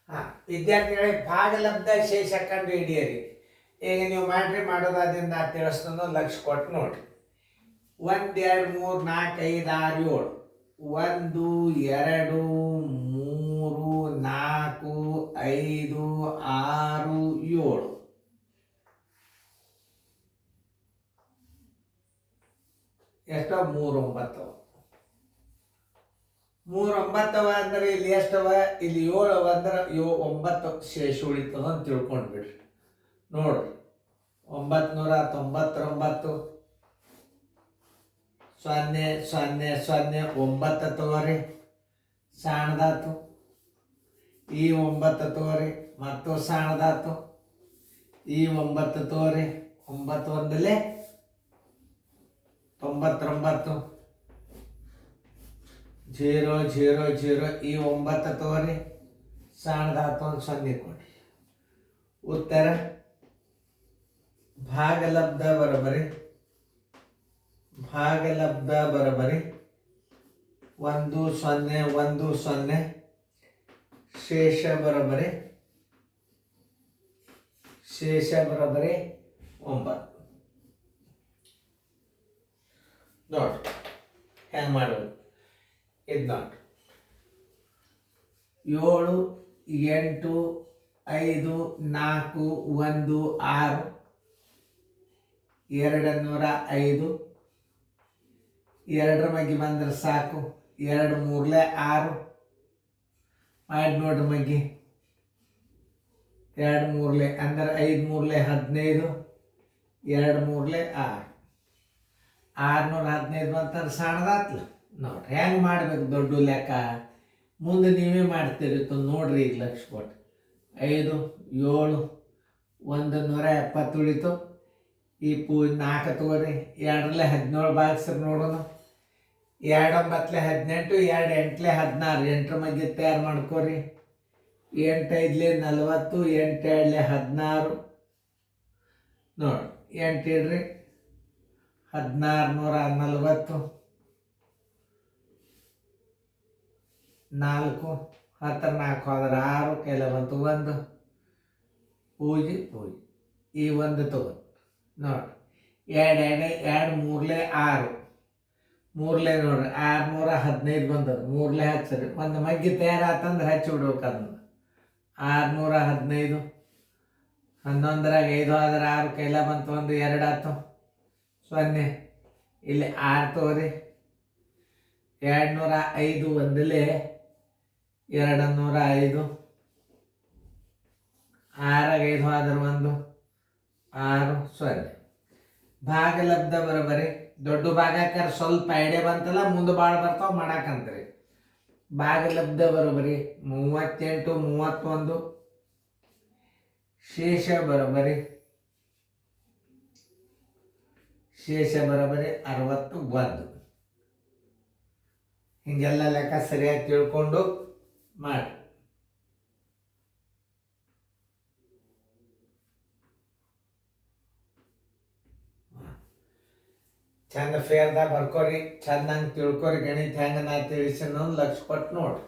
ಹಾಂ, ವಿದ್ಯಾರ್ಥಿಗಳಿಗೆ ಭಾಗಲಬ್ಧ ಶೇಷ ಕಂಡು ಹಿಡಿಯಿರಿ. ಈಗ ನೀವು ಮಾಡೋದಾದ್ರಿಂದ ತಿಳಿಸ್ತಂದು ಲಕ್ಷ ಕೊಟ್ಟು ನೋಡ್ರಿ. 1 2 3 4 5 6 7 1 2 3 4 5 6 7 ಎಷ್ಟೋ 3 9 3 9 ಅಂದ್ರೆ ಇಲ್ಲಿ ಎಷ್ಟವ? ಇಲ್ಲಿ 7 ಅಂದ್ರೆ 9 ಶೇಷ ಉಳಿತದ ಅಂತ ತಿಳ್ಕೊಂಡ್ಬಿಡ್ರಿ. ನೋಡ್ರಿ, 999 0 0 0 9 ತಗೋರಿ, ಸಣ್ಣದಾತು. ಈ 9 ತಗೋರಿ, ಮತ್ತು ಸಣ್ಣದಾತು. ಈ 9 ತಗೋರಿ, 9 ಒಂದಲೇ 99 0 0 0. ಈ 9 ತಗೋರಿ, ಸಣ್ಣದಾತು ಒಂದು 0 ಕೊಡಿ. ಉತ್ತರ ಭಾಗಲಬ್ಧ ಬರೋಬರಿ 1 0 1 0. ಶೇಷ ಬರೋಬರಿ 9. ನೋಡ್ರಿ ಹೆಂಗೆ ಮಾಡೋದು ಇದು. ನೋಡ್ರಿ, 7 8 5 4 1 6 205. 2 ಮಗ್ಗಿ ಬಂದ್ರೆ ಸಾಕು. 2 3 6 ಮಾಡಿ ನೋಡ್ರಿ ಮಗ್ಗಿ. 2 3 ಅಂದ್ರೆ 5 3 15. 2 3 6 615 ಬಂತಂದ್ರೆ ಸಣ್ಣದಾತ್ಲ. ನೋಡ್ರಿ ಹೆಂಗೆ ಮಾಡ್ಬೇಕು ದೊಡ್ಡ ಲೆಕ್ಕ. ಮುಂದೆ ನೀವೇ ಮಾಡ್ತೀರಿ ನೋಡ್ರಿ. ಈಗ ಲಕ್ಷ ಕೊಟ್ಟು 5 7 170 ಉಳಿತು. ಈ 4 ತಗೋರಿ, 2 17 ಭಾಗಿಸ್ರಿ ನೋಡೋಣ. 2 9 18, 2 8 16. 8 ಮಧ್ಯೆ ತಯಾರು ಮಾಡ್ಕೋರಿ. 8 5 40, 8 2 16. ನೋಡಿ 8 ಇಡ್ರಿ, 1640. 4 10 4 ಹೋದ್ರೆ 6. ಕೆಲ ಬಂತು 1. ಪೂಜೆ ಈ 1 ತಗೋ. ನೋಡ್ರಿ 2 2 2 3 6 ನೋಡ್ರಿ 615 ಬಂದದ. 3 ಹಚ್ಚ್ರಿ. ಒಂದು ಮಗ್ಗಿ ತಯಾರಾತಂದ್ರೆ ಹಚ್ಚಿ ಬಿಡ್ಬೇಕು ಅದನ್ನ. 615. 11ರಾಗ 5 ಆದ್ರೆ 6. ಕೈಲ ಬಂತು 1. 2 ಆಯ್ತು 0. ಇಲ್ಲಿ 6 ತಗೋರಿ. 205 ಒಂದಲೇ 205. 6ರಾಗ 5 ಆದ್ರೆ 1 6 0. ಭಾಗಲಬ್ಧ ಬರೋಬರಿ ದೊಡ್ಡ ಭಾಗಾಕಾರ ಸ್ವಲ್ಪ ಐಡಿಯಾ ಬಂತಲ್ಲ, ಮುಂದೆ ಭಾಳ ಬರ್ತಾವ ಮಾಡಾಕಂತ್ರಿ. ಭಾಗಲಬ್ಧ ಬರೋಬರಿ 38 31. ಶೇಷ ಬರೋಬರಿ 61. ಹಿಂಗೆಲ್ಲ ಲೆಕ್ಕ ಸರಿಯಾಗಿ ತಿಳ್ಕೊಂಡು ಮಾಡಿ. ಚಂದ ಫೇರ್ದಾಗ ಬರ್ಕೋರಿ, ಚಂದಂಗೆ ತಿಳ್ಕೊರಿ. ಗಣಿತ ಹೆಂಗೆ ನಾ ತಿಳಿಸಿ ಲಕ್ಷ ಕೊಟ್ಟು ನೋಡ್ರಿ.